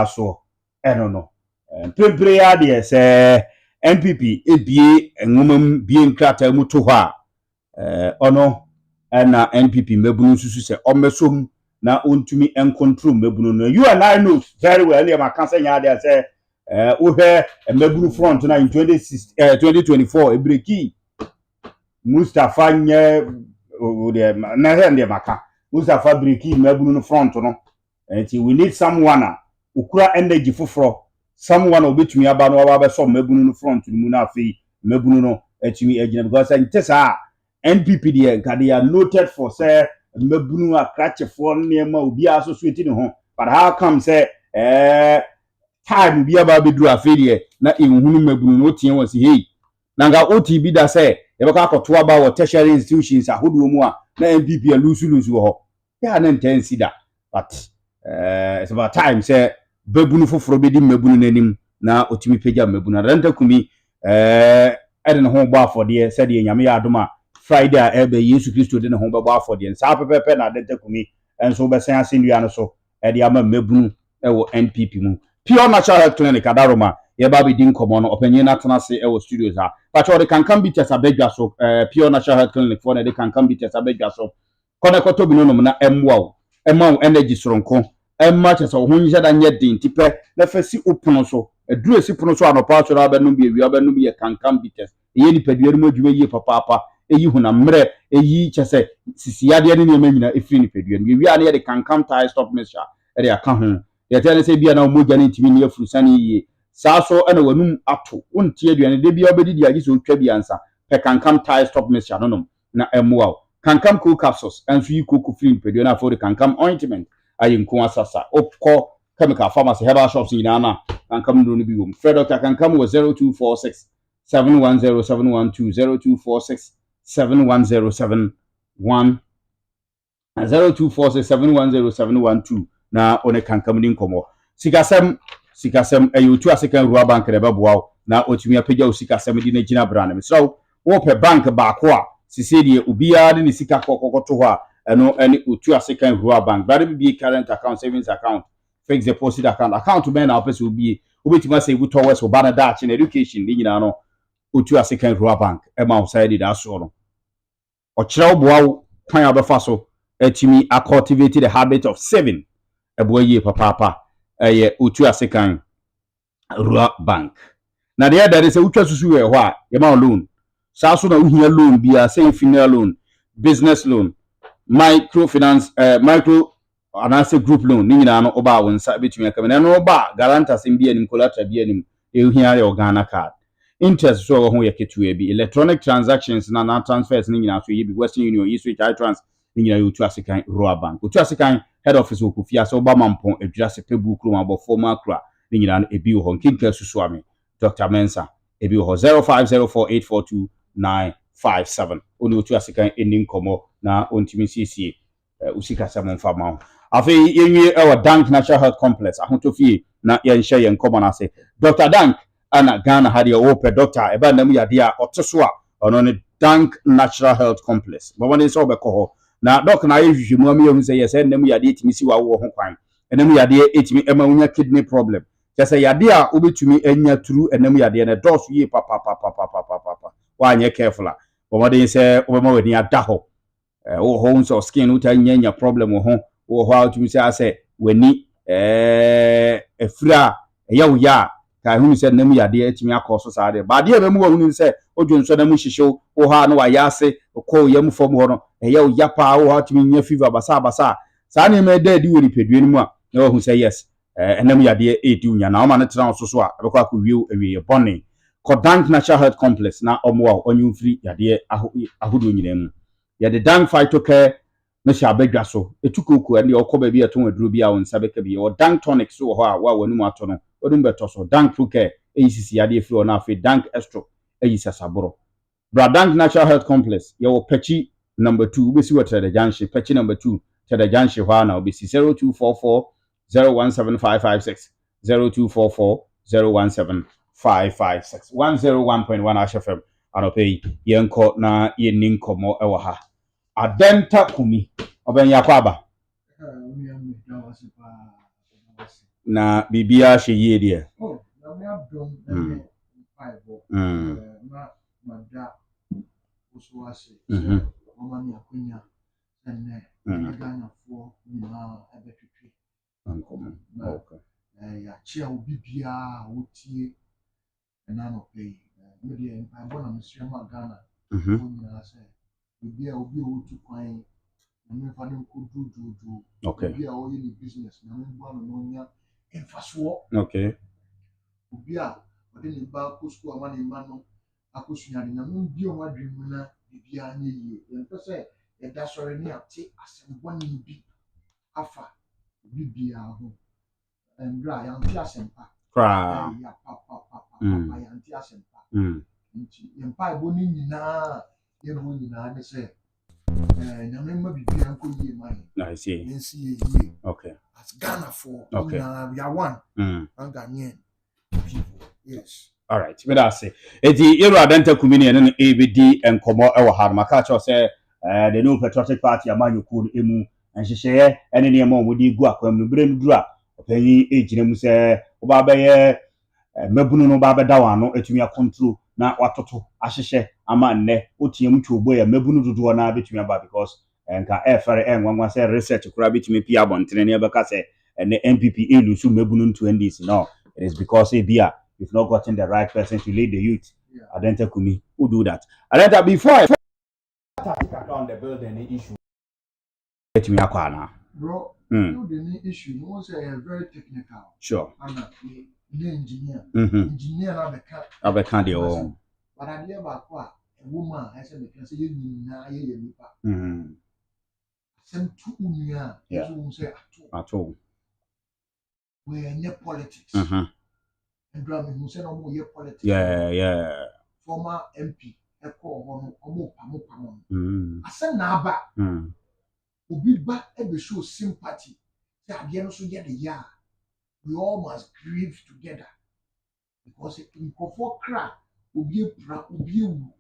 so no pempre ya de se NPP ebie enwomam bie nkrata mu to ho a ono na NPP mabunu susu se omesom na ontumi encontrol mabunu no. You and I know very well ya makansa nya de say wo hwe mabunu front na in 2024 ebreki Mustafa nye na hende maka Mustafa breki mabunu no front no. We need someone ukura energy foforo, someone obetumi aba no aba so mabunu no front mu na afi mabunu no etumi agina, because ntesa NPP they are noted for say mabunu akrachefo nema obi associate ne ho, but how come say time bi aba beduru afi de na enhunu mabunu no tie won say hey na nga OTB da say e beka akoto aba wo tertiary institutions ahodo mu a na NPP a lose ho ya na intensi da, but it's about time say babunu foforo bedi mabunu nanim na otimi pagya mabunu. Adenta Kumi ede ne ho ba afode said de nyame ya adoma Friday a ebe Yesu Kristo de ne ho ba afode sa pepepe na Adenta Kumi enso be san asendua no so ede ama mabunu ewo NPP mu. Pure Natural Health Clinic Adaroma ye ba be din komo no opanyin na tena se ewo studios ha but or can come be tesa bedwa so Pure Natural Health Clinic for de can come be tesa bedwa so kone koto bi no na emwa emma energy soronko emma chesa ho nje da nye din tipe na fasi opuno so eduru esi puno so anopa so ra ba no bi ewia ba no bi ye kankam bites ye ni paduaru mu adwuma yi papa eyi huna mre eyi chese sisiyade ne ne nyina efiri ni paduaru ewia na ye de kankam tie stop mixture e de aka ho ye tell say bia na mogya ne ntimi ne afuru sane yi saa so na wanum ato wontie aduane de bia obedi dia giso twa bia ansa pe kankam tie stop mixture no na emwa kankam cool capsules enso yi cocoa free paduaru na for the kankam ointment ayinko asasa opko chemical pharmacy herbal shops in na kankam no bi wom Fred Dr. Kankam was 0246 710712 0246 710712 0246 710712 na one kankam din komo sikasem ayotu asekan ruwa bank de beboa na otumi apagya osikasem di na gina brand so wo pe bank ba ko a sisedi obia de ne sika kokoto ho a eno ene otu asekan ruwa bank bari bi current account, savings account, fixed deposit account be na opese obi obetima say bu towards obana daach in education ni nyina no otu asekan ruwa bank e ma outside da so no o kire oboa kwan abefa so etimi cultivate the habit of saving eboa ye papa ye otu asekan ruwa bank na the other is utwa susu we ho a ye ma loan sa so na uhia loan bia say funeral loan, business loan, microfinance micro anase group loan ni nyina no oba wonsa betumi aka na no oba guarantors bia nim collateral bia nim ehia ya Ghana card interest so ho yeketua bi electronic transactions na transfers ni nyina so ye bi Western Union Eastwich iTrans ni nyina yo tu asekan Royal Bank otu asekan head office okufia so oba mampon adwira se pebu kro mabo formal kra ni nyina no ebi ho nkinka susu ame Dr. Mensa ebi ho 0504842957 oni otu asekan enin komo na ontimi siesie usika samon fama afi yenwie ewa Dank Natural Health Complex ahotofie na yenhye yen komo na se Dr. Dank ana Ghana hade o pe doctor eba nam yade a oteso a ono ne Dank Natural Health Complex baba ne so obekọ ho na doc na ayehwehwemu am yehu se yes nam yade etimi si wa wo ho kwan nam yade etimi ema unya kidney problem kese yade a obetumi anya turu nam yade ne dose ye papa wa anye careful baba de se obema wani ada ho wo ho nso skin utanya problem ho wo ho atumi se ase wani efra eya ya ka hunu se nam yade etimi akoso saade ba de be mu hunu se odwo nso na mu hihyew wo ha na wa yase ko yam fom ho no eya ya pa wo atumi nya fever basa sa na me da di wori pedue mu a na wo hu se yes nam yade edi unya na o ma ne tran so a abekọ akọwie ewie bone ko Dank Natural Health Complex na omo a onyumfiri yade ahodo nyina mu yade Dank Phytocare na sha badwa so etukoku ene okoba bi eton aduro bi a won sabeka bi o Dank Tonic so ho a wa wanum ato no odum beto so Dank Phytocare eyisisi yade efiri ona afi Dank Estro eyisasaboro bra Dank Natural Health Complex ye wo Pechi number 2 obesi water the junction Pechi number 2 to the junction ho na obesi 0244 017556 0244 017556 101.1 HFM anope yenko na yenin komo ewa ha Adenta Kumi oben yakwaba na bibia hye yie de oh na me abdom Bible na mada usuwase mama ni akunya ene Ghana for na ebetwetwe ankom okay ya chia obi bia wotie na no pay me de Bible na msema Ghana na say bibia obi otu kwan na me fa ne ko du okay bibia o ye business na me gba no nya emfaso okay bibia ode ne ba ko school ama ne ma no akosunyane na me bi o adwemu na bibia anye yie en pese e da sori ni ate asembo ni bi afa bibia ho ndra ya nti asempa kra ya papa ya nti asempa nti empa ebo ni nyina ye bo nyina ne se na me ma bibia nko yie man I see nsi yie okay as Ghana for okay we are one Ghanaian people yes all right we da say eti yero Adenta Kumi ne no ebedi enkomo e wo ha maka cho say the new patriotic party amanyoku no emu enhyehyeye ene ne ma omodi gu akwam no bre no dura opanyi ejina mu say oba baye mabunu no ba beda wano etumi akontrol na watoto ahyehye ama nne otiam twogbo ya mabunu dodo na betumi aba because nka efere enwanwa say research kura betumi pia bontene ne beka say ene NPP elusu mabunu to NDC no it is because ebia you've not gotten the right person to lead the youth Adenta Kumi who do that Adenta before I take on the building issue betumi akwana bro building issue no say very technical sure and engineer na abeka de o but idea ba ko a woman I say because you nyina ye nipa sem tu unia so say ato we are politics and drama who say no more politics yeah former MP e ko ho no pamo asem na aba obi ba e be show sympathy say ade no so ye de ya we all must grieve together because in kofo cry obi pra obi ewu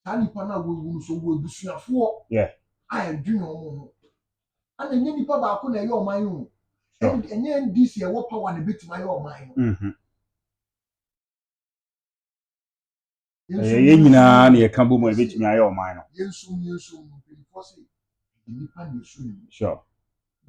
tani pana wo so wo ebusuafo I adwene omo ana nye nipa ba ko na ye oman hu enye NDC e wo power na betima ye oman hu ye nyina na ye ka bo mo betima ye oman no yensum before say nipa na esu ni sure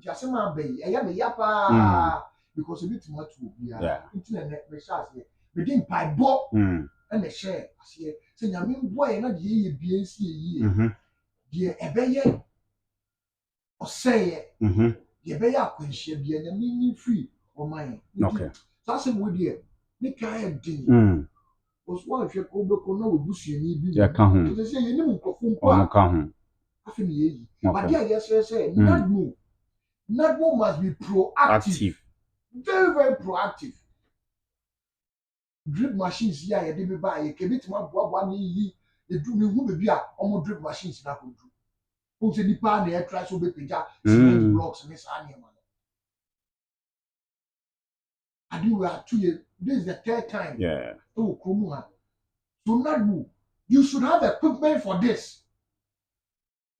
jasema be eya me yapa because betima to obi internet me share me din pai bo na share ase se nyame mbo ye na de ye bia nsi ye de ebeye oseye de ebeye akwanhia bia nyame ni free oman okay so ase mo de me kan din oswa hwe ko be ko na obusuani bi ya ka ho so se ye ni nkofo mpo o ka ho afi ni ye but there yes say Nadmo must be proactive very very proactive drip machines here ye dey be buy ye kebitima boa ni yi e du mi hu be bia omo drip machines na ko du o se nipa na e try so be peja cement blocks ni sa ni ma adi we are 2 years this is the third time so kromu ha so Nadmo you should have equipment for this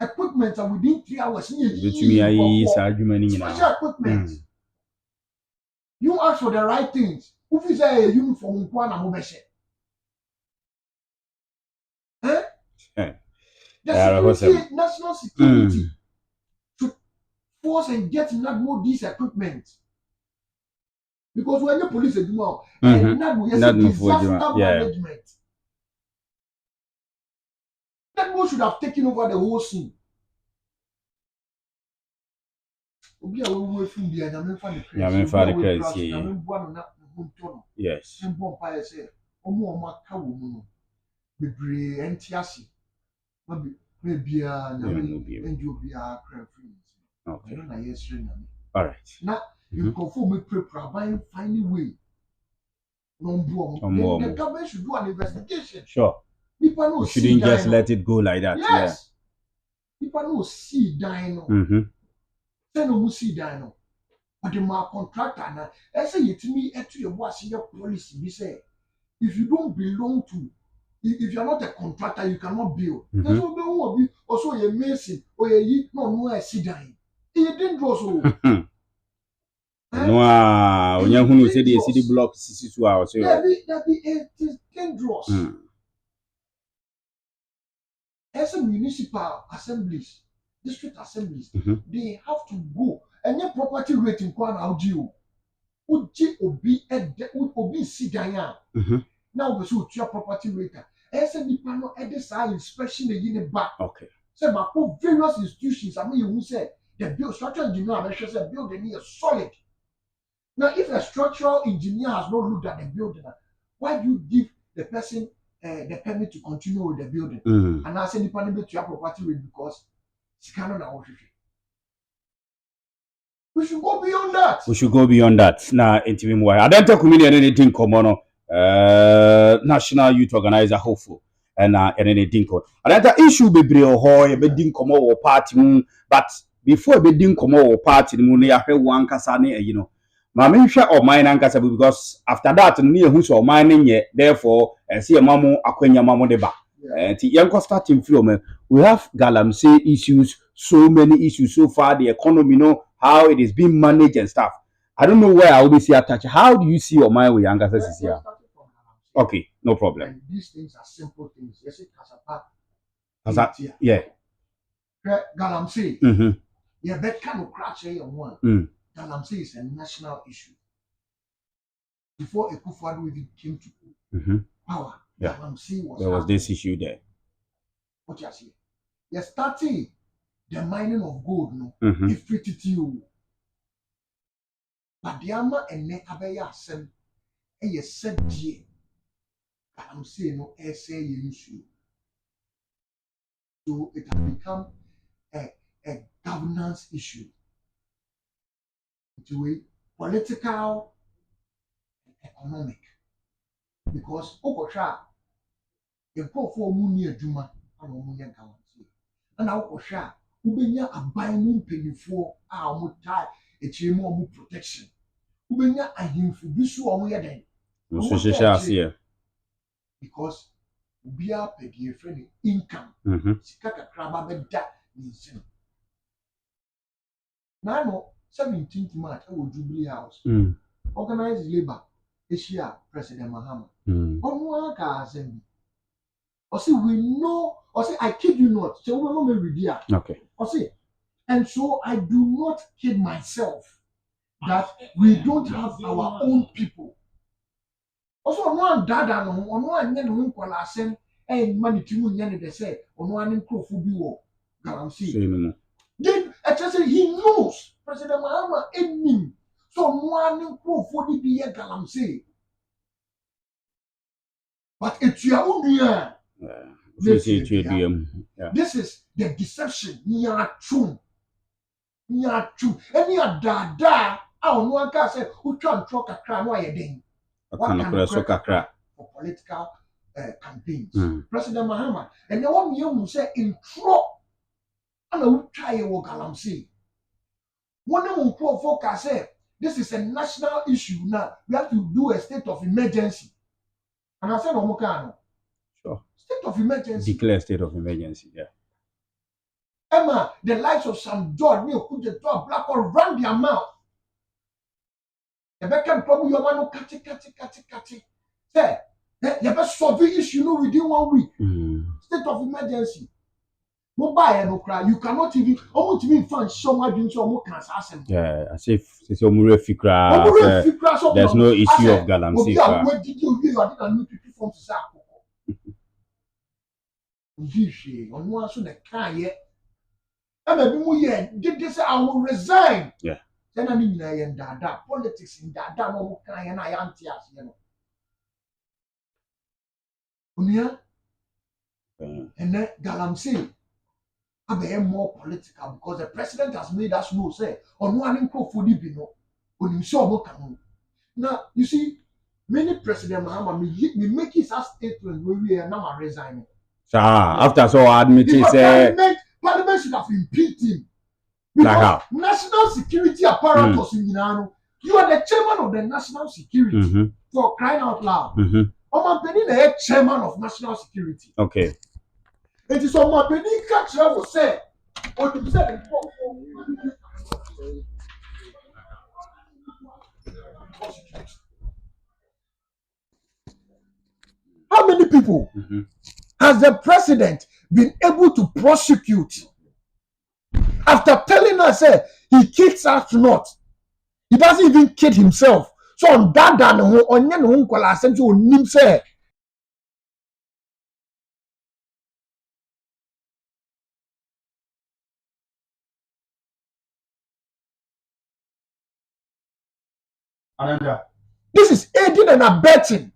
equipment and within 3 hours betumi ayi sa adwuma ni nyina special equipment you ask for the right things if you say a uniform nko na mo be she the national security to force and get Nadmo this equipment because when the police do more Nadmo disaster management Nadmo should have taken over the whole scene obi a wo fun bia na me fa the crazy na me bua no na hunto no yes mbo pa ye say omo aka wo mu no bebre entiase ma be bia na me enjo bia cra free okay na yes na me all right na you confirm me prepare by finding way no mbo the government should do an investigation sure people no shouldn't just let it go like that yes people no see dying no no musi dan no but the contractor na say yetimi etu ye boase your policy be say if you don't belong to if you are not a contractor you cannot build that's what be be also ye mason or ye no e si dan e didn't draw so No, when you say the city block, CC2 hours. It is dangerous. As a municipal assemblies, district assemblies, they have to go and your property rating kwan audio. Uji obi siganya. Now we should your property rater. As a depano at the side inspection again back. Okay. So my various institutions, I mean you say the build structural engineer measures a building is solid. Now if a structural engineer has not looked at the building, why do you give the person the permit to continue with the building? And I say the panel to your property rate because it's cannot now. We should go beyond that. We should go beyond that. Now, NTV more. Adenta Kumi and anything common. National Youth Organizer hopeful and anything called. Adenta issue be brio hoy be din komo or party but before be din komo or party moon ya he one kasane you know. Ma me hwe o mine ankasa because after that ne hu so mine nye therefore see mamu akwanya mamu de ba. Ti yanko starting from we have galamsey issues, so many issues so far, the economy, you know how it is being managed and stuff. I don't know where I will be see attached. How do you see your mind with younger sisters here? Okay, no problem. And these things are simple things. Yes, it yeah. Galamsey. Yeah, that kind of crash here one. Galamsey is a national issue. Before Ekufuado even came to power, Galamsey was there was this issue there. What you see? You're starting the mining of gold, no? If pretty to you. But the ama and Nekabeya said, a said, ye. I'm saying no essay issue. So it has become a governance issue. It's a way political and economic. Because Okosha, you go for Munia Juma and Munia Galancy. And Okosha, Ubenya a binding penny for our mutai, a chemo protection. Ubenya a him for Bisu or Yaden. Because we are paying friendly income. Sikaka Kraba Beda means. Now, 17th March, I will Jubilee House. Organized labor, Asia, President Mahama. On one car assembly. Or say, we know, or say, I kid you not. So, we don't read here. Okay. Or say, and so I do not kid myself that we don't have our own people. Also, one dada no, on one yen who call us and money to yen they say, on one crow for war. Galamsey. Then, actually, he knows President Mahama in him. So, one crow for the year Galamsey. But it's your own year. This is the deception. Nya true. Any dada, I don't know can say who try and talk a crime why you for political campaigns. President Mahama, and the one you say in tro, and I will try a Galamsey. One of them focus say this is a national issue now. We have to do a state of emergency. And I said, Omokano. Sure. State of emergency. Declare state of emergency, yeah. Emma, the likes of some George, me put the top black or run their mouth. The Beckham problem, your man, no catchy. Say, you best solve the issue no within 1 week. State of emergency. No buy no cry. You cannot even almost even find someone doing some more cancer. Yeah, as if it's your Fikra. There's no issue of Galamsey. Where did you hear? I didn't need people from Sako. On one so the car yet. And maybe did this, I will resign. Yeah. Then I mean, I am that politics in that no kind and I am tears, you know. And then Galamsey. I be more political because the president has made us know say on one inco for no on him show now you see many president Mahama me make his statement where we are now resigning. After so admitting say parliament should have impeached him. Like how? National security apparatus in Ginano. You are the chairman of the national security for crying out loud. Oman Benin the chairman of national security. Okay. It is on my Benin country will say, or to say, prosecute. How many people has the president been able to prosecute after telling us he kicks us not? He doesn't even kid himself. So on that say Adenta. This is aiding and abetting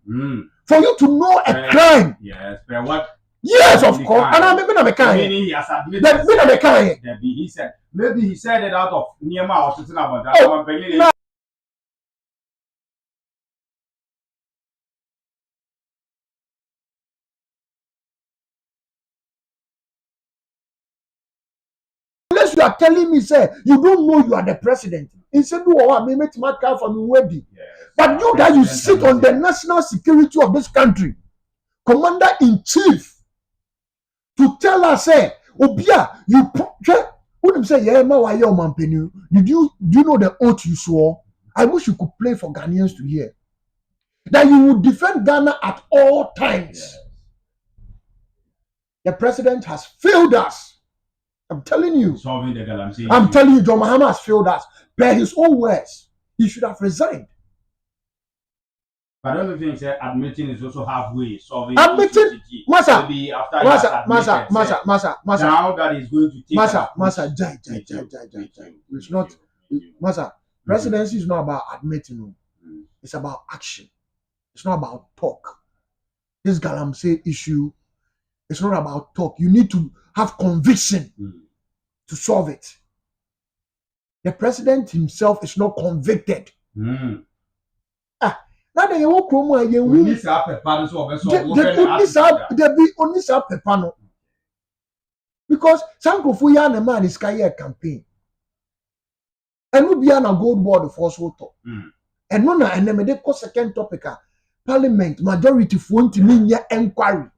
for you to know a crime. Yes, but what? Yes, of course. And I'm maybe not a Meaning he has admitted. He said maybe he said it out of Niyama or something about that. No. Unless you are telling me, say, you don't know you are the president. Instead, I may make my car from Webi. But you that you sit on the national security of this country, commander-in-chief, to tell us, say, Obia, you wouldn't say, yeah, do you know the oath you swore? I wish you could play for Ghanaians to hear. That you would defend Ghana at all times. Yes. The president has failed us. I'm telling you. I'm telling you, John Mahama has failed us. Per his own words, he should have resigned. But other things, admitting is also halfway. Solving admitting, Masa, now that is going to take it's not, Masa, presidency is not about admitting. It's about action. It's not about talk. This Galamsey issue, it's not about talk. You need to have conviction to solve it. The president himself is not convicted. Now they will promote again. We need because Sankofu ya na man is carry a campaign. And we be on a gold board for so talk. And no na and then they call second topic parliament majority for to mean inquiry.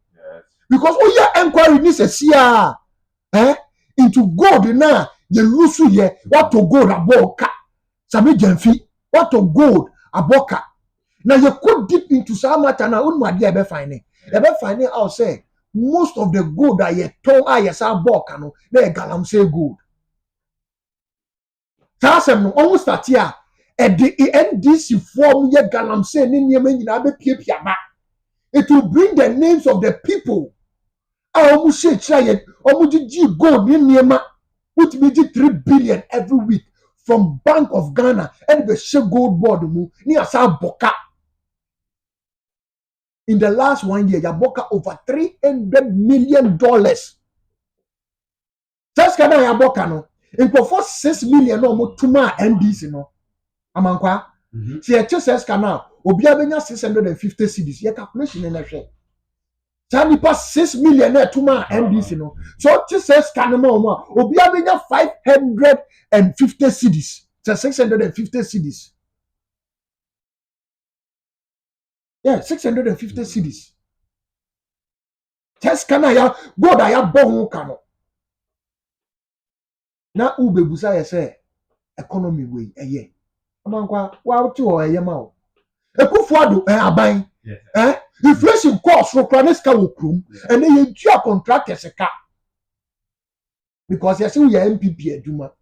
Because inquiry needs a CR into gold now the lose here what to gold about Sami Jenfi what to gold about. Now you could dip into some matter now on my dear be finding. Ebe finding out say most of the gold that you turn yes about no they Galamsey gold. Tasem no almost start here at the NDC form ye Galamsey ni nyema nyina be pia ba. It will bring the names of the people. Almost say try almost G gold ni nyema which be 3 billion every week from Bank of Ghana and the share gold board mu ni asa boka. In the last 1 year, Yaboka over $300 million. Just kana Yaboka no. In for 6 million no mo tuma NDC no. Amankwa. Si just kana obi abenya 650 cedis. Ye calculation na hwe. Tani pass 6 million na tuma NDC no. So just kana mo obi abenya 550 cedis. So 650 cedis. Yeah, 650 cedis. Just can I God I have born cano. Now ube busa say economy way a year. Amankwa wa to or yama. Ekufuado aban. Inflation cost for Kraneska Wokrum and then you do a contract as a car. Because you see we are NPP Aduma.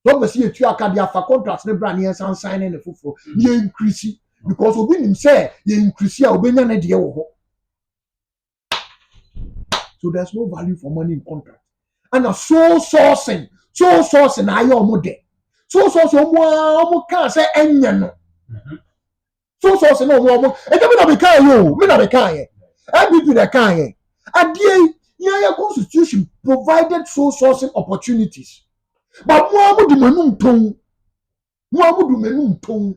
Don't see you to a cardia for contracts, no brand and signing the fufu. You increase. Because we him say you increase your obenya na de wo. So there's no value for money in contract. And a soul sourcing ayo omo de. So sourcing omo can say enya no. So sourcing omo e dey me na be kan ye. NPP na kan ye. Adie your constitution provided so sourcing opportunities. But mo amu di menum ton.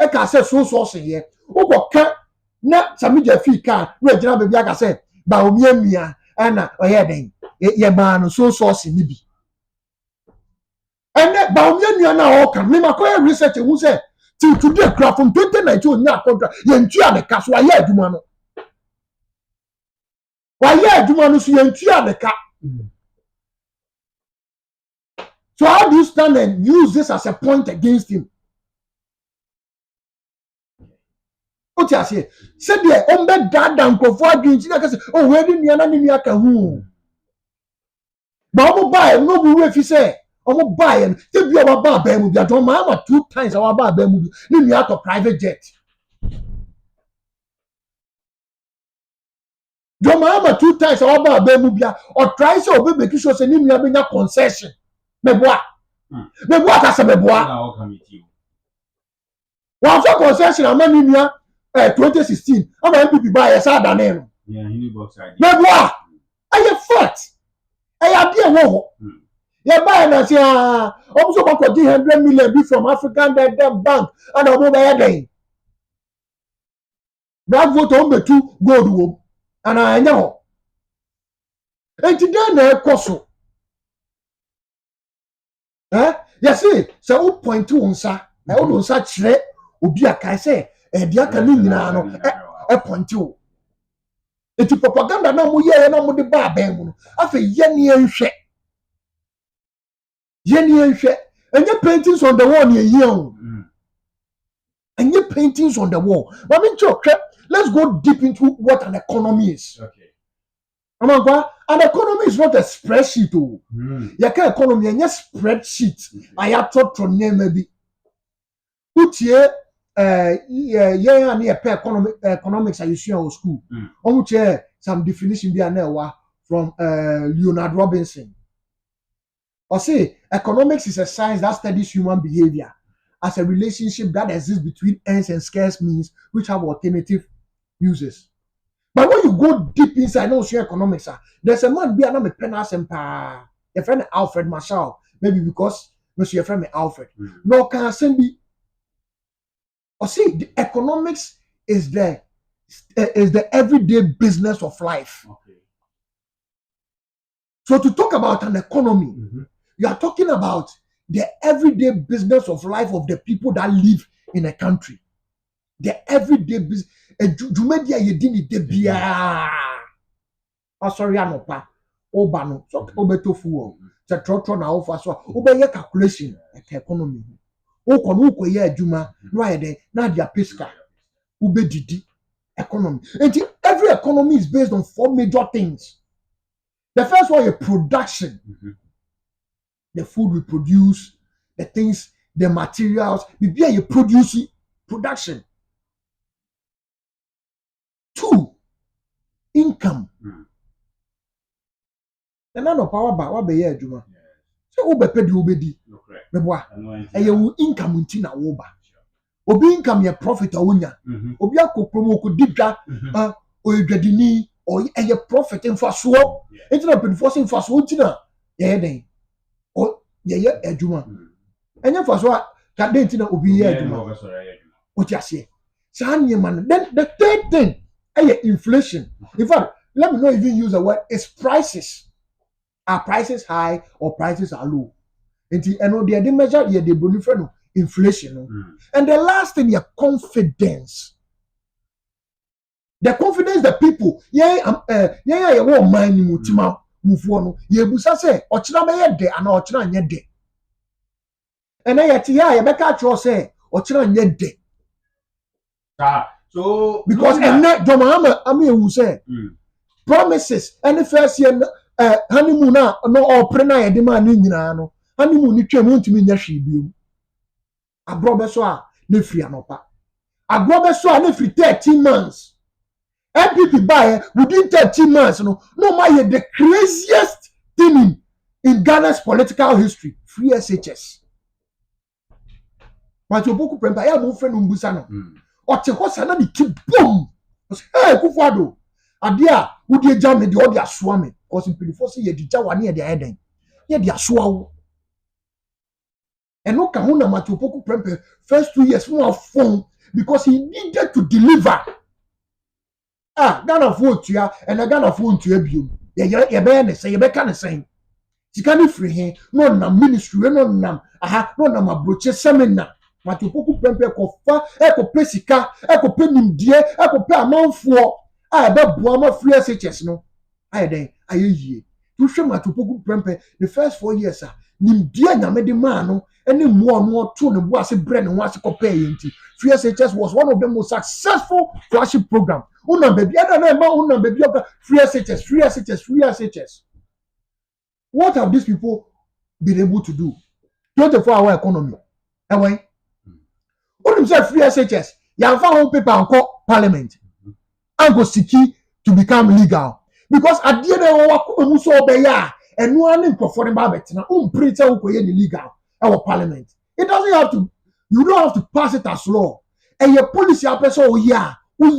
I can say so sourcing here. Ogo ka na samija fi ka we jira be bia ka say ba omia ana oye den ye ba no so sourcing ni bi. And ba omia na o kan me makoya research who say till today craft from 2019 onya contract ye ntua de ka so aye aduma no. Wa ye aduma no so ye ntua de ka. So how do you stand and use this as a point against him? What you say? Said the ombe dada nkofo adwin na kase oh we ni nua na ni nua ka hu. Ba omo buy no bu we fi say omo buy and te bi omo ba ba mu bi adon ma 2 times our ba mu bi ni nua to private jet. Joma 2 times our ba mu bi or try say obi make sure say ni nua be nya concession. Meboa. Meboa ka se meboa. Wa so concession amani nua 2016 ama NPP buy yes adane no. Yeah, he box idea. Meboa. Aye fact. Aye adie wo. Yeah, buy na say also back 100 million be from African Bank and omo buy den. Black vote on be 2 gold wo. And anya ho. Enti den na ekoso. Yes, say who point to unsa. Na who unsa kire obi aka say dia ka ni nyina no e point to. Enti propaganda na mo ye na mo de ba ban mu no. Afa ye ne enhwe. And your paintings on the wall near you. And your paintings on the wall. But I mean, let's go deep into what an economy is. Okay. An economy is not a spreadsheet. You can economy and your spreadsheet. I have taught to name maybe. Put here, yeah, near economics. I used to school. Some definition be from Leonard Robinson. Or say, economics is a science that studies human behavior as a relationship that exists between ends and scarce means which have alternative uses. But when you go deep inside, no share economics, there's a man be a penance empire. Your friend Alfred Marshall, maybe because your friend Alfred. No can be. Or see, the economics is the everyday business of life. Okay. So to talk about an economy, you are talking about the everyday business of life of the people that live in a country. The everyday business. Jumedia yedini debia. Oh sorry, anopa. Obano. So obeto fuo. Se trotro na ofa so. Obeye calculation. Eke economy. Okonu ukweye juma. No ayede. Na dia pesca. Ube didi. Economy. And every economy is based on 4 major things. The first one is production. The food we produce, the things, the materials, you produce production. 2, income. And no power ba what be here juma. So obe pay di obedi. Meboa. E ye income nti na wo ba. Obi income ye profit awunya. Obi akoprom ko didwa o edwadini o ye profit mfaso. Enti na penfo mfaso nti na ye den. O ye adwuma. Enya mfaso ka den nti na obi ye adwuma. O ti ase. Sa man. Then the third thing inflation. In fact, let me not even use the word. It's prices. Are prices high or prices are low? And they measure the different inflation. And the last thing, your confidence. The confidence that people, you won't mind mutima move on. You busa say, ochina be de and ochina nye de. And then you beka cho say, ochina nye de. So because who say promises any first year honeymoon no or prena ye demand ni nyina no honeymoon ni twam ntimi nya hwe biom abrobe so a na free anopa abrobe so a na free 13 months NPP buy within 13 months no my the craziest thing in Ghana's political history free SHS but you boku prempa ya mo friend mbusa no ote hosa na di boom hey Kufuado adia wudi eja me de odi asoa me cause mpilifo se ye dija wane ye de eden ye de asoa wo eno ka ho na matopoku prempe first 2 years no afon because he needed to deliver Ghana for otua and Ghana for ntua biom ye be ne say ye be ka ne say sika ni free he no na ministry no nam no na mabroche seminar matopoku prempe kofa ekope sika ekope nimdie ekope amanfo be boa ma free SHS no ayeden ayeyie push him at Tupoku Prempe, the first 4 years, Nim dear Namedimano, and then more two and was a brand and was a copay. Free SHS was one of the most successful flagship program. Una baby, I don't know, Una baby, free SHS, free SHS, free SHS. What have these people been able to do? 24-hour economy. And when you say free SHS, you have found paper and call parliament and go seeking to become legal. Because at the end of the and no one for the Babet now, preacher who illegal our parliament. It doesn't have to, you don't have to pass it as law. And your policy person, oh yeah, then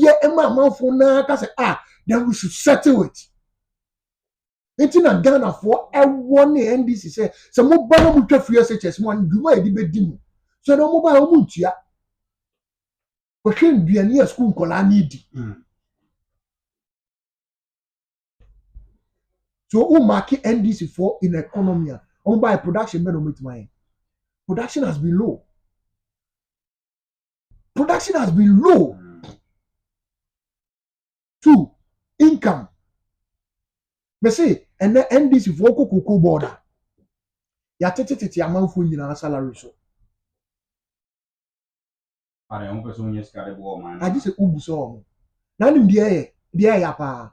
we should settle it. It's in a Ghana for everyone NDC say, some mobile will free SHS one do my debate. So no mobile mutia. But shouldn't be a near school colony. So who market NDC for in economy? On by production men with mine. Production has been low. Production has been low. 2, income. Me say, and the NDC for cocoa border. Ya tete amount for you salary so. I just say ubu so. Na nim dia ya pa.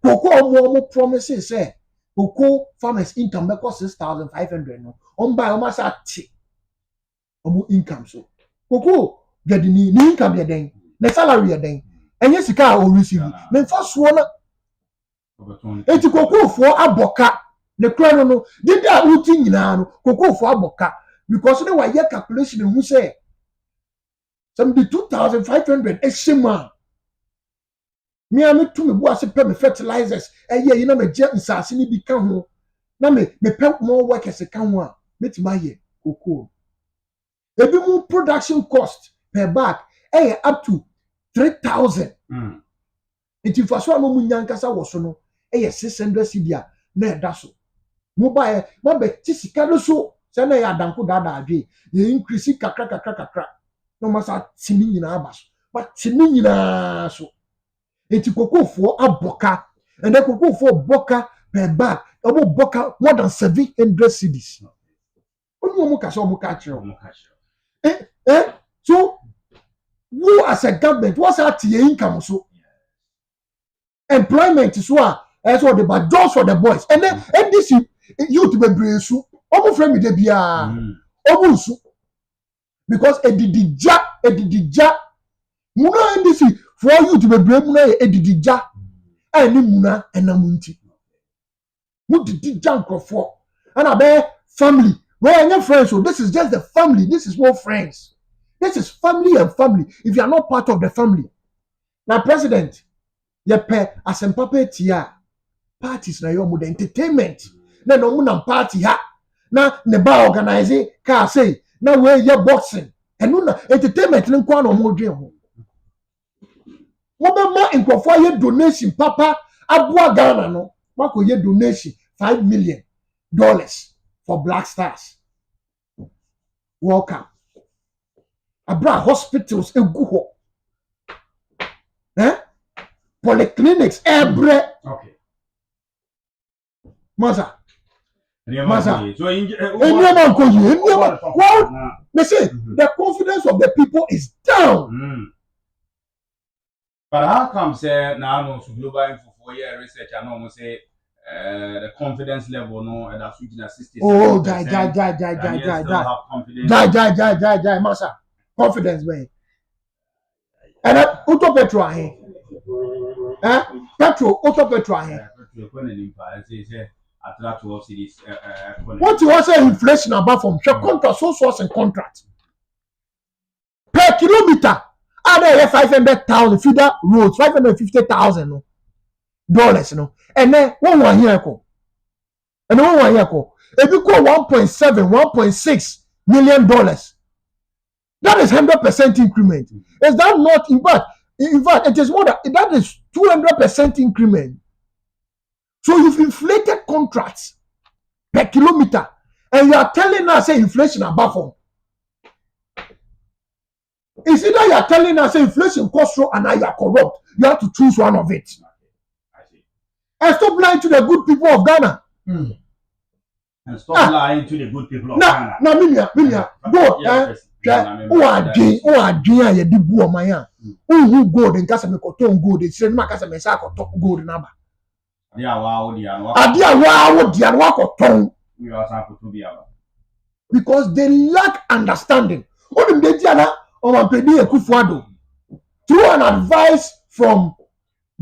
Cocoa more promises say cocoa farmers income because 6,500 no. On buy almost at income so. Cocoa get the income ya den. The salary ya den. And yes ka o receive. Men first one eti cocoa for aboka. The crown no did that routine nyina no cocoa for aboka because they were your calculation who say 72,500 eshima. Me am to me bo ase pay me fertilizers you know me je nsase ni bi ka ho na me pay more workers ka ho a metima ye cocoa ebi mu production cost per bag up to 3,000 enti for so no mu nyankasa wo so no 600 cedi a na eda so mobile be tisika no so se na ya danko dada adwe ye increase kakra no masa timi nyina abaso but timi nyina so enti cocoa for aboka and the cocoa for boka per bag about boka more than 700 cedis onu mo ka so mo ka kire so you as a government what's at your income so employment so as what the jobs for the boys and then NDC youth be bresu omo frame me de bia omo su because edidija muna NDC for you to be brave muna edidija ani muna enamunti mu didija nkofo and abe family where your friends so this is just the family this is more friends this is family and family if you are not part of the family now president ye pe asempapa tia parties na your the entertainment na no mu na party ha na ne ba organize ka say na we ye boxing enu na entertainment ne kwa no mo dwen ho wo be ma nkofo ye donation papa aboa Ghana no mako ye donation $5 million for Black Stars welcome abra hospitals egu ho polyclinics every okay Maza so they say the confidence of the people is down. But how come say now no global info 4-year research and almost say the confidence level no at that switching at 60. Oh, die, Masa. Confidence, man. And auto petrol here. Petrol, auto petrol here. What you want say inflation about from contract, so source and contract. Per kilometer, are there 500,000 feeder roads, $550,000 no. And then one here ko. And one here ko. If you call 1.7, $1.6 million, that is 100% increment. Is that not in fact, it is more than that is 200% increment. So you've inflated contracts per kilometer, and you are telling us say inflation above from. It's either you are telling us say inflation cost and now you are corrupt. You have to choose one of it. I see. And stop lying to the good people of Ghana. And stop lying to the good people of Ghana. Na minia gold o adwen a ye di bu oman a hu gold nka se me koton gold e sire ma ka se me sa koton gold na ba ade a wa wo dia no akoton we are sample to be about because they lack understanding onim de dia na o man pedi Ekufuado through an advice from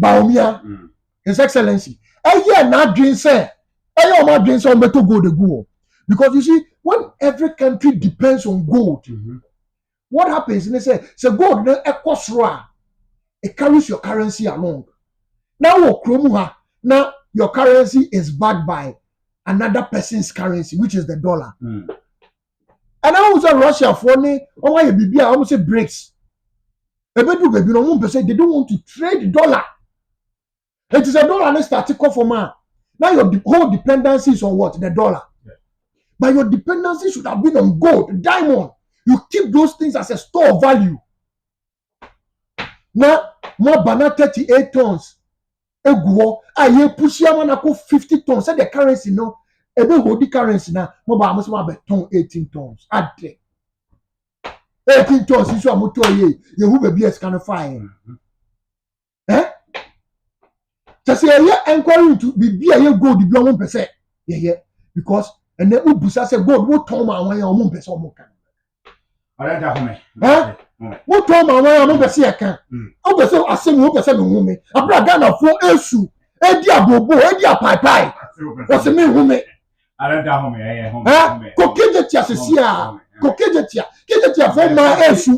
Baumia His Excellency na adwen se o ma adwen se o beto gold egu because you see when every country depends on gold what happens they say gold na ekosro it carries your currency along now now your currency is backed by another person's currency which is the dollar and now say Russia for ni o wa ye bibia o say breaks ebedu baby no mo say they don't want to trade dollar it is a dollar na start to for man now your whole dependency is on what the dollar. But your dependency should have been on gold, diamond. You keep those things as a store of value. Now, more banana 38 tons. Ego, I push you 50 tons. Say the currency no. Ebe hold the currency now. More ba must be ton 18 tons. Add 18 tons. This one motor ye. You who be as kind of fire. Just say enquiring to be gold. The blue 1%. Yeah. Because and then Ubusa said, God, what told my way on Mumpes or Mokan? Adenta Kumi. What told my way on Mumpes? I can. Obviously, I say, Mumpes and woman. I brought Ghana for Esu, Edia Bobo, Edia Pai. What's the mean, woman? Adenta Kumi, Coquette Tia, Coquette Tia for my Esu.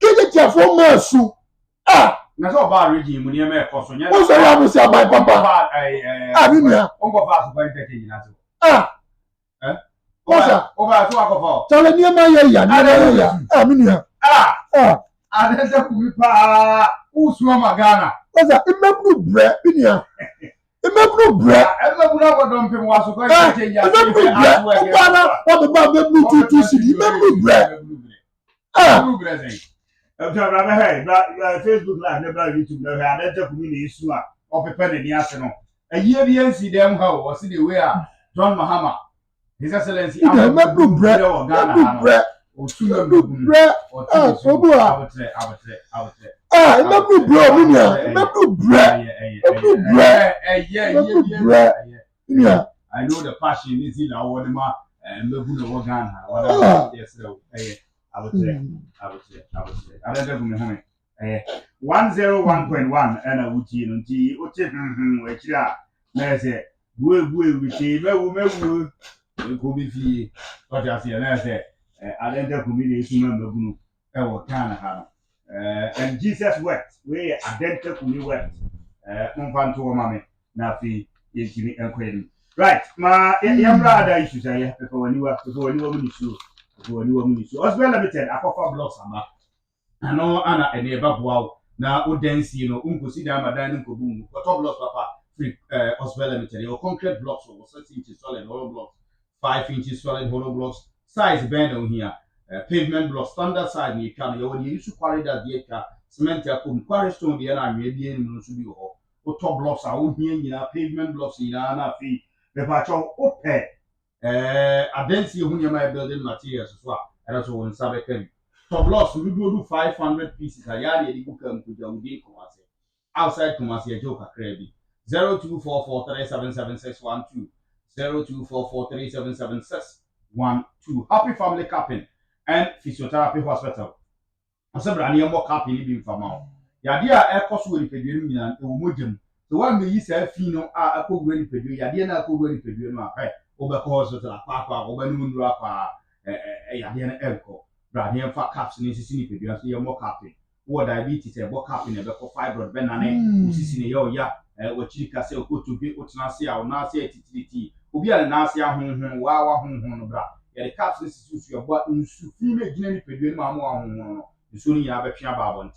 Kidia for my Esu. Na so ba regime ni e me koso nya. What's the wrong with my papa? Ongo fast by 30 na so. What's that? Over to akofo. Tell me my ya. Minia. Adenta Kumi pa usu ma Ghana. What's that? Imebru bre, minia. Imebru bre. Imebru na go don pem waso ko change ya. Imebru bre. Bana, what about Imebru 22 city? Imebru bre. Imebru bre say. Facebook live never YouTube na Adenta Kumi na isu a opepe ne ase no aye bi ansi dem ha o se the way a John Mahama His Excellency Imebru bre o tunu bre obu a Imebru bre minia Imebru bre yeah I know the passion is in our ma Imebru no Ghana whatever yes I would say. Adenta Kumi home. 101.1 and a wuti no nti o che we kira na say bue wuti mewu ko bi fi o ja se na say Adenta Kumi na esu mabunu e wo Ghana ha and Jesus works we Adenta Kumi works monfanto wo mame na fi yentimi enkwani right ma yambra ada issues aye pe wani wa mu issue Oswell Limited akofa blocks ama ano ana eneba boawo na odansi no unkosi da madan nkobu mu top blocks papa free Oswell Limited your concrete blocks or 6 inches solid hollow blocks 5 inches solid hollow blocks size bend on here pavement blocks standard size ni kan you want use quarry that the cement akom quarry stone the na anwe bi enu so bi ho top blocks a wo hia nyina pavement blocks nyina na fi be pa cho ope Adensi hunyama building materials so and also on Sabekari. Top blocks we do 500 pieces. I yard the book and put down the Kumasi. Outside Kumasi, a joker crabby. 0244377612. 0244377612. Happy Family Capping and Physiotherapy Hospital. I said, I need more capping in Famao. The idea air cost will be paid in Umujum. The one we say, Fino are a cool ready pay. Yadiana cool ready pay. Because of the papa, over moon rapper, Yadiana Elko, Bradian fat caps in Sicily, you more capping. What diabetes, a book capping, a for fibroid, banana, Sicily, ya, what Chica say, go to be Utnasia or Nasia TTT, Ubia Nasia, Wawa, bra. The caps institute your button, female generally peduin, mamma, the soon you have a piabab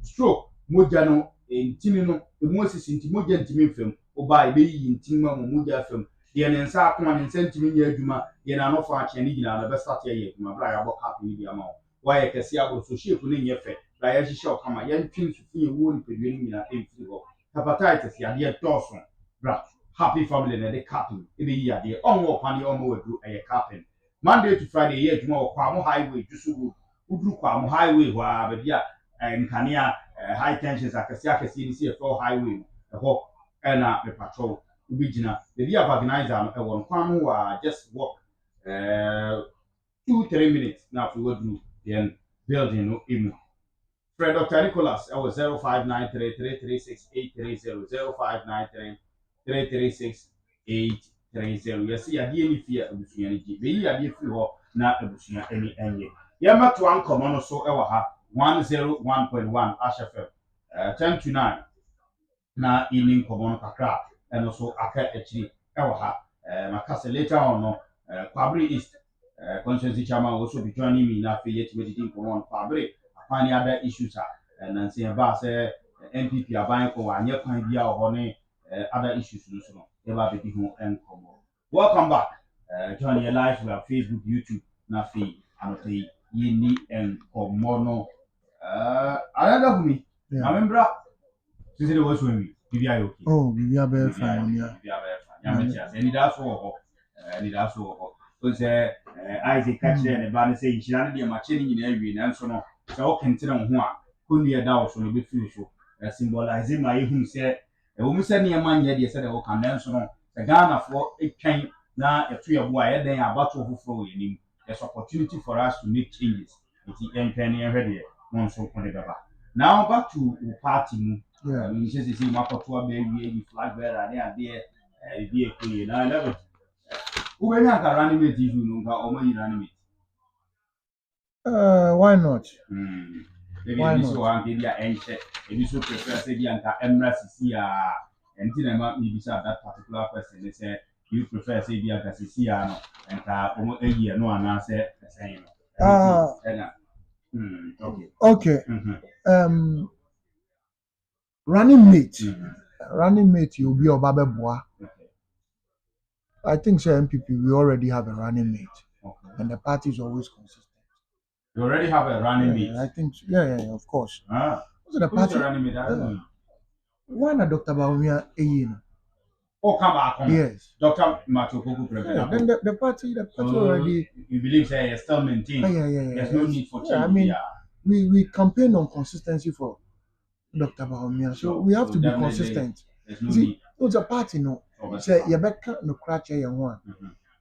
stroke, Mujano, in Timino, the Moses in Timojan Timifilm, or by be in Timma Muja film. The nsa akoma ne nsentimi nya adwuma ye na no fa ache ne gina na be start ye kuma bra ya boka pe bi ama why ye kese abo so shape ne nye fe bra ya hihye okama ye ntwin su fi ye wo ni pedwe ni gina emfi ho hepatitis ya de toso bra happy family na de capping e be yi ade on wo kwani on wo do e capping Monday to Friday ye adwuma wo kwamo highway jusu udru kwamo highway wa ba bia nkania high tensions akasi ni see for highway ho na me patrol ubi gina the bia organizer no e won kwamo wa just walk 2-3 minutes now we would do then building no emu Fred Dr. Nicholas I was 0593336830 0593336830 yes ya die ni fia abusuya ni gi be ya die fi ho na abusuya eni enye ya mato an komo no so e wa ha 101.1 ashfm 10 to 9 na ini komo no kakra eno so aka echi e wa ha makase later on no Kwabri East constituency chairman also be joining me na fe yet meditating for one Kwabri upon other issues and say about say NPP aban ko anye kwan bia ho ne other issues no e ba be ho enkomo. Welcome back. Join your live on Facebook, YouTube na fe anote yini enkomo no Adenta Kumi. I remember since it was when we okay. Oh, we are very fine. Yeah. And that's all. And that's all. Because Isaac catcher and a banner saying she landed a machine in every and so on. So can tell on one. Couldn't be a doubt on the future. Symbolizing my whom said, a woman said near man yet, said, I will condense on the Ghana for it came now a tree of wire, then a battle of flow in him. There's opportunity for us to make changes. It's the end penny already. One so on the back. Now back to the party. Yeah. I mean, just see my patois baby, flag bearer, they are there. Be a queen. Now, I love it. Who will not animate if you know how many animate? Why not? Why not? So I'm giving you answer. If you so prefer, say the anchor Emra Sisia, and then I might be beside that particular person. They say you prefer, say the anchor Sisia, and almost a year, no one answer the same. Okay. Running mate. Running mate, you'll be a Babeboa. I think so NPP, we already have a running mate. Okay. And the party is always consistent. You already have a running mate? I think so. Yeah, of course. So the party running mate? Why not Dr. Baumia Eyina? Oh, come back. Yes. Dr. Matopoku. Yeah, then the party already. You believe say still maintain? Yeah. There's no need for change. I mean, we campaign on consistency for Dr. Baumia, so we have to be consistent. No see, it's a party, no. Say Yabeka no crash one.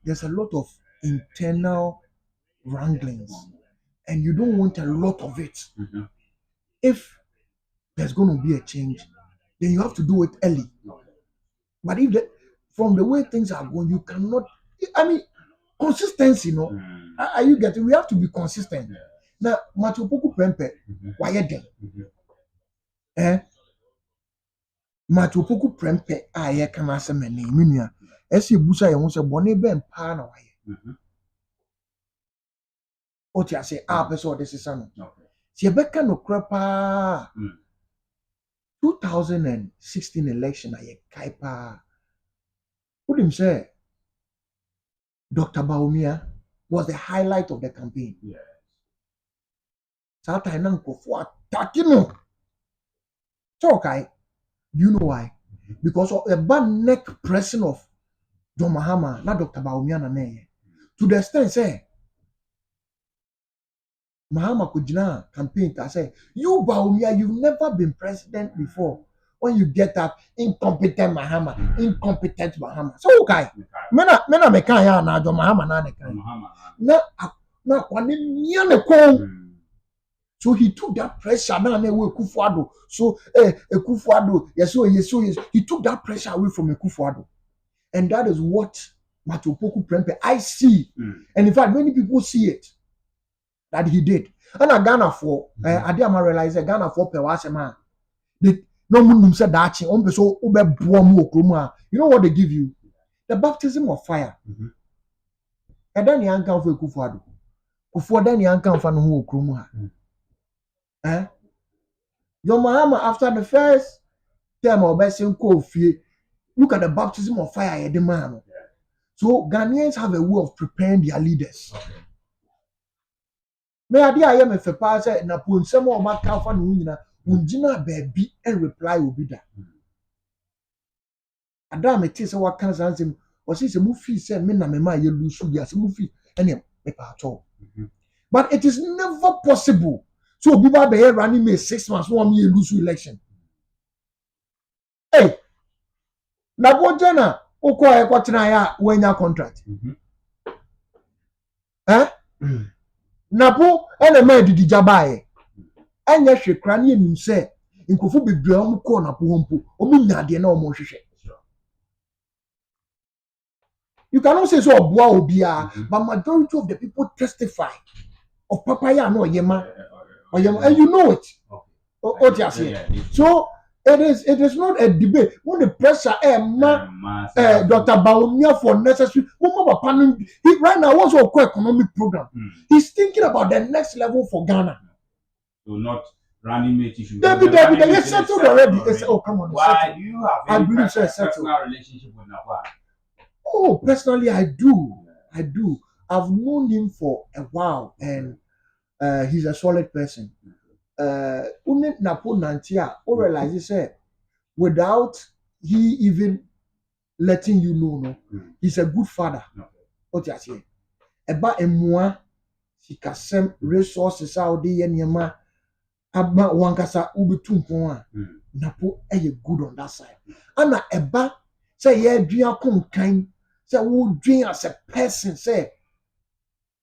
There's a lot of internal wranglings, and you don't want a lot of it. If there's going to be a change, then you have to do it early. But if from the way things are going, you cannot. I mean, consistency, no. Are you getting? We have to be consistent. Now, Matopoku Prempe, why again? Matopoku Prempe, I can answer my name. Minia, as you busa, I want to bonnet ben pan away. What you say, person, this is son. Siebeka no crapa. 2016 election, I kaipa. What him say? Dr. Baumia was the highlight of the campaign. Yes. Sata nanko for attacking. So okay, do you know why? Because of a bad neck pressing of John Mahama, not Dr. Baumia na ne. To the extent say Mahama could campaign to say, you Baumia, you've never been president before. When you get up, incompetent Mahama. So okay, mena meka ya na John Mahama na ne kan. Na kwani nia ne kon. So he took that pressure now Ekufuado. So Ekufuado, yes, he took that pressure away from Ekufuado. And that is what Matopoku Prempe I see. And in fact, many people see it. That he did. And a Ghana for I didn't realize a Ghana for Pewasema. They no munum said that so you know what they give you? The baptism of fire. And then the uncle for Ekufuado. Kufuado then the uncle for no Kruma. Your Mahama after the first term of Bessin Kofi, look at the baptism of fire at the man. So Ghanaians have a way of preparing their leaders. May I am if a passer na pun some more Makafa Nuna, Unjina baby and reply will be that. Adam it is what can answer was it a movie said me na me ma ye lose yes movie any me at all. But it is never possible. So people be here running me 6 months one year lose election. Hey, na bojana oko e kwatena ya wenya contract. Na po ene ma didi jabae. Anya hwekra ne nim se nkofo bebre om ko na po hompo omi nyade na omo hwehwe. You cannot say so obua obia, but majority of the people testify of papaya no yema. And you know it. So it is not a debate. When the pressure Dr. Baumia for necessary right now what's our economic program? He's thinking about the next level for Ghana. So not running mate issue. David, it's settled already. Oh, come on. Why do you have I believe so, personal relationship with Napa? Oh, personally, I do. I've known him for a while, and he's a solid person. Unet Napo Nantia, realize say without he even letting you know, he's a good father. What you say? Eba emwa sikasem resources out there nyama aba wankasa ubetu nko Napo good on that side. Ana eba say ye dua konkan say wo dream as a person say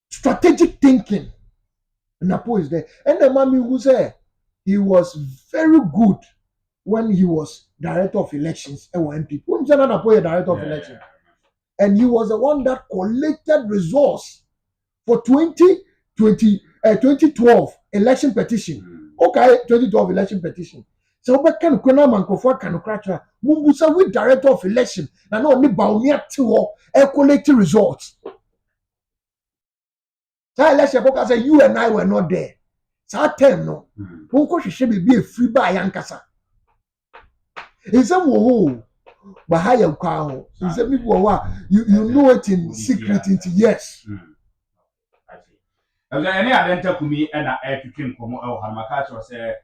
strategic thinking. Napo is there. And the mommy who said he was very good when he was director of elections at NPP. Napo director of elections. And he was the one that collected resource for 2012 election petition. Okay, 2012 election petition. So we can with director of election and only Baumia to collect results. So let's say you and I were not there. So time no. Wonko should be a free by yankasa. Is some wo but how you call is a people you know it in secret into yes. I see. Any Adenta Kumi and a Kim Como or Hamakacho say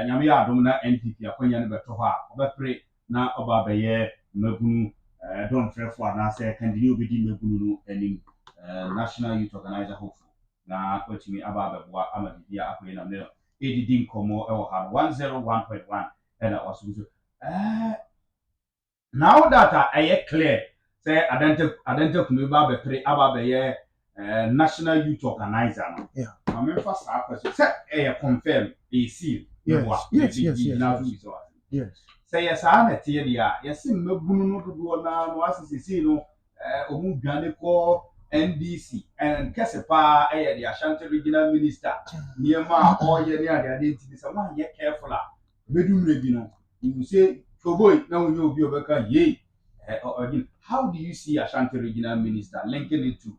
Nyamia Domina NPP akonya ne beto ha obepre na obabaye magunu don't fret for na say continue be di magunu no anim national youth organizer hopeful na otimi ababeboa amabibia akoye na me edidi nkomo e wo ha 101.1 and also now that I clear say Adenta Kumi ba bepre ababaye national youth organizer no yeah I'm first question say confirm a seal. Yes. Say yes, I'm a tear. Yes, Mabunu do now, was no, Omuganico, NDC, and Casepa, the Ashanti regional minister, near Ma, or near the identity. Someone yet careful. Bedroom Regino, you say, Choboy, now you'll be over, yea. How do you see Ashanti regional minister linking it to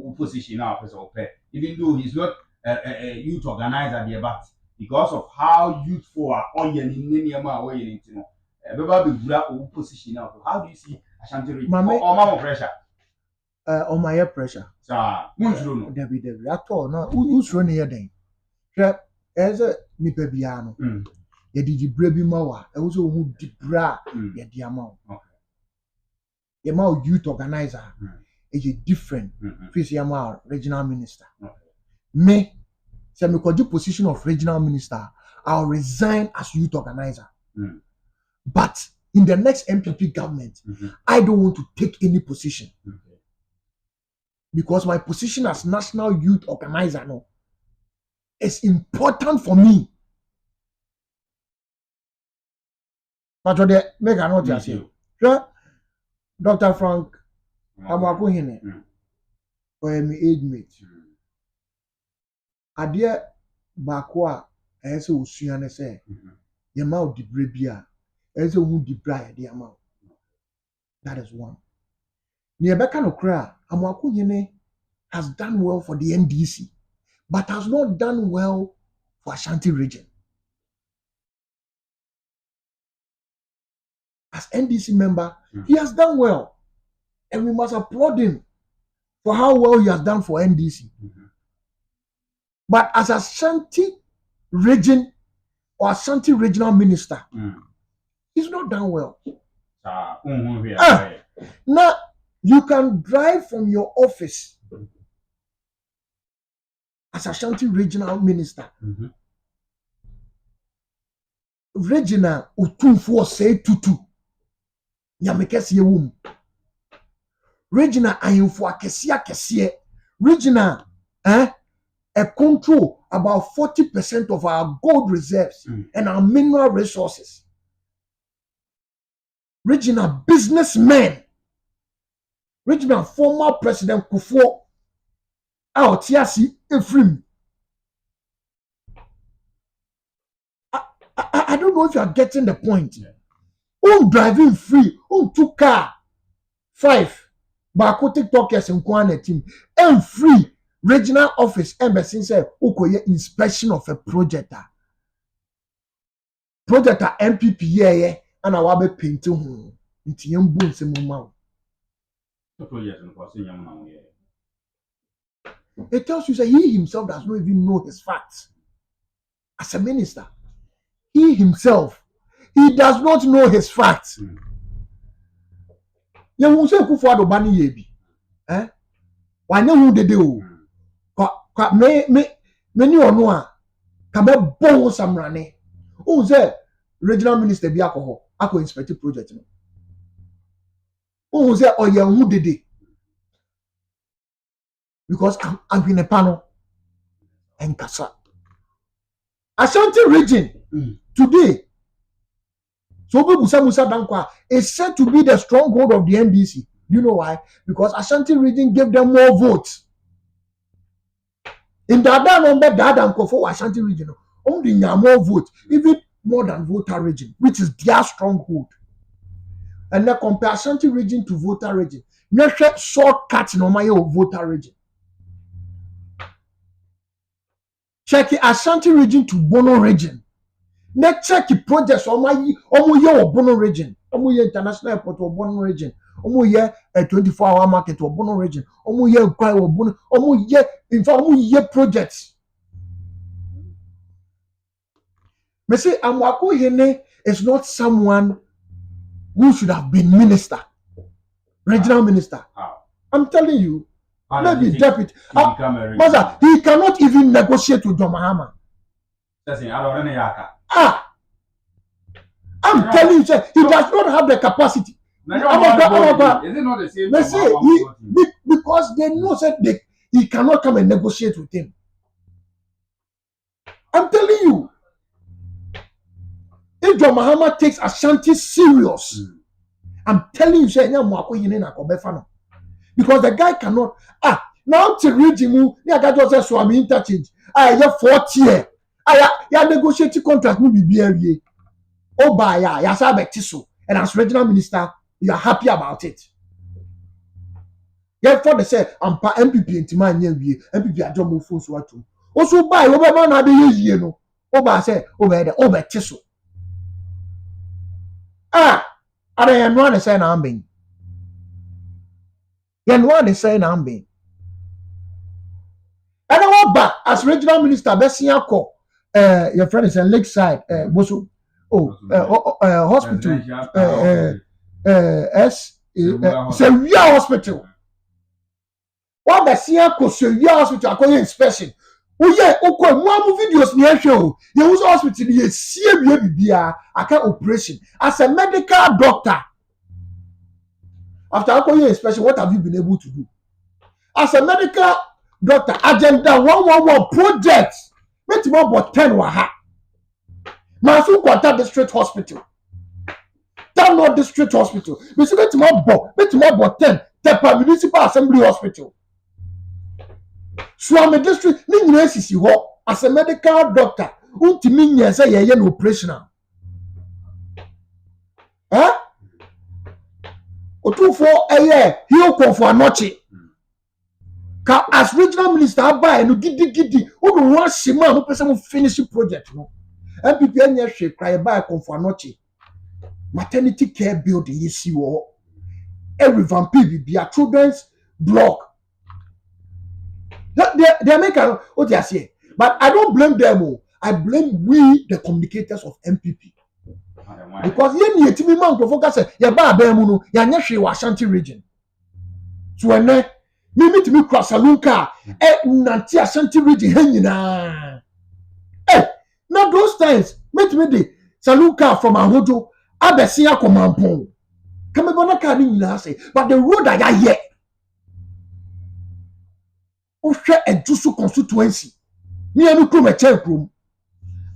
opposition officer or pay, even though he's not a youth organizer there, but because of how youthful are on your Niniama way in it, position now. How do you see Ashanti region or mama pressure? On my air pressure. Sir, David, at all. No, who's running here then? As a Nipebiano, ye did brebi mawa, I also who did bra, ye diamond. The amount youth organizer is a different PCMR regional minister. Me, say me could do position of regional minister, I'll resign as youth organizer. But in the next NPP government, I don't want to take any position. Because my position as national youth organizer is important for me. But what they make a note just here. Sure, Dr. Frank, I'm going here for my age mate. Adia Bakwa, as you see, and say, your mouth de brebia, as a wound de bria, the amount. That is one. Near Becano Cry, Amakunyene has done well for the NDC, but has not done well for Ashanti region. As NDC member, he has done well, and we must applaud him for how well he has done for NDC. But as Ashanti region or Ashanti regional minister, he's not done well. Now you can drive from your office as Ashanti regional minister. Regional utumfo say tutu. Nyamekesi yewum. Regional ayinfo akesi. Regional a control about 40% of our gold reserves and our mineral resources. Regional businessmen. Regional former President Kufuor out Tiasi Ephraim. I don't know if you are getting the point. Driving free, 2 car, 5. Bako TikTokers in Kwane team, and free regional office embassy say ukoye inspection of a project. Project NPP yeah and awabe painting home. Inti yembu nsemuma. It tells you that he himself does not even know his facts. As a minister, he himself, he does not know his facts. You will say Kufuor bani yebi. Wanya hu dede o. Me onu a ka be bon samrane. O say regional minister bi akọ inspect project no. O say oye hu dede. Because I'm in a panel and Kasa. Ashanti region today, so Musa Dankwa is said to be the stronghold of the NDC. You know why? Because Ashanti region gave them more votes. In the other number, Dadanko for Ashanti region, only more votes, even more than voter region, which is their stronghold. And now compare Ashanti region to voter region. Not shortcut no my voter region. Check the Ashanti region to Bono region. Let's check the projects on my Bono region. International airport or Bono region. A 24-hour market or Bono region. Bono. In fact, projects. Me say Amwako Yene is not someone who should have been minister, regional minister. I'm telling you. Maybe deputy. Master, he cannot even negotiate with John Mahama. I'm telling you, sir, he does not have the capacity. Is it not the same? Because they know that he cannot come and negotiate with him. I'm telling you, if John Mahama takes Ashanti serious, I'm telling you, sir, because the guy cannot now to read him just so I'm interchange you 40 year negotiate contract no be and as regional minister you are happy about it. Therefore they say NPP intima nye NPP ajomo phone so atu also buy man na be ye no say over tiso ada no one say na ambing. Yan one is saying I'm being. And I want back as regional minister, Bessiako, your friend is in Lakeside, Bosu, hospital, Severe Hospital. What Bessiako, Severe Hospital, I call you inspection. Oh, yeah, okay, one videos near show. You was hospital, you see a operation as a medical doctor. After alcohol inspection, what have you been able to do? As a medical doctor, Adenta 111 project, make more about 10 waha. Masu Kwata District Hospital. Download District Hospital. We see make more about 10. Tepa Municipal Assembly Hospital. Swami District, as a medical doctor, unti say ye operational. For a year, he'll come for a noche. As regional minister, buy no giddy. Who don't want Shima who person finish the project? No, NPP and NDC cry buy come for a noche. Maternity care building, you see, every vampire be a children's block. They make what they say, but I don't blame them. I blame we, the communicators of NPP. because ye yetimi man ko focus ye ba abemu no ya nya hwe wa Ashanti region so ene me meet me cross salunka nanti Ashanti region ha nyina now those times meet me the salunka from Ahodo abesia komampon kame bona ka ni nyina say but the road I hear o hwe Ejusu constituency me anu krom e che krom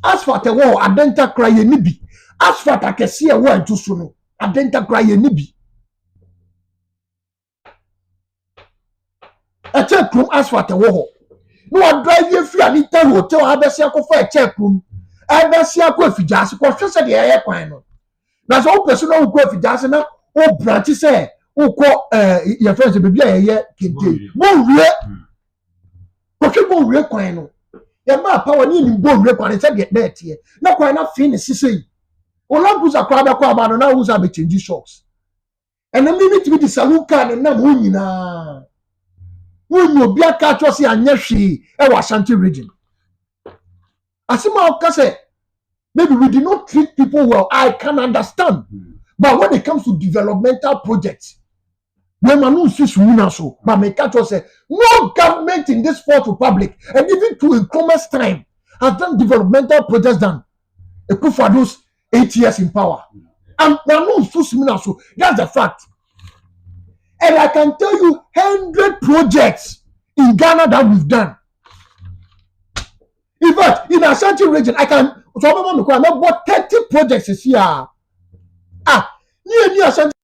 asphalt e wo Adenta cry ni bi asphalt akese e wo Ejusu no Adenta cry ni bi e che krom asphalt e wo ho no wa drive ye fi Anita hotel abesia ko fa e che krom abesia ko afijase ko hwe se de ye kwan no na so o person no ko afijase na o branch se o ko ye friends be bia ye kente mo wie ko hwe mo wie kwan no ya ma power ni bo wie kwan se de tie na kwan na fi ni sisei o la buza kwa ba kwa ba no na uza be change shocks and na me to be the saloon car na mo nyina won obi aka cho se anya hwe e wa Ashanti region asima o ka say maybe we did not treat people well. I can understand. But when it comes to developmental projects, when Manu so, but my catch say no government in this Fourth Republic, and even to Nkrumah's time, has done developmental projects done. Except for those 8 years in power. And Manu so, that's the fact. And I can tell you 100 projects in Ghana that we've done. In fact, in Ashanti region, I can so about 30 projects this year. Near Ashanti.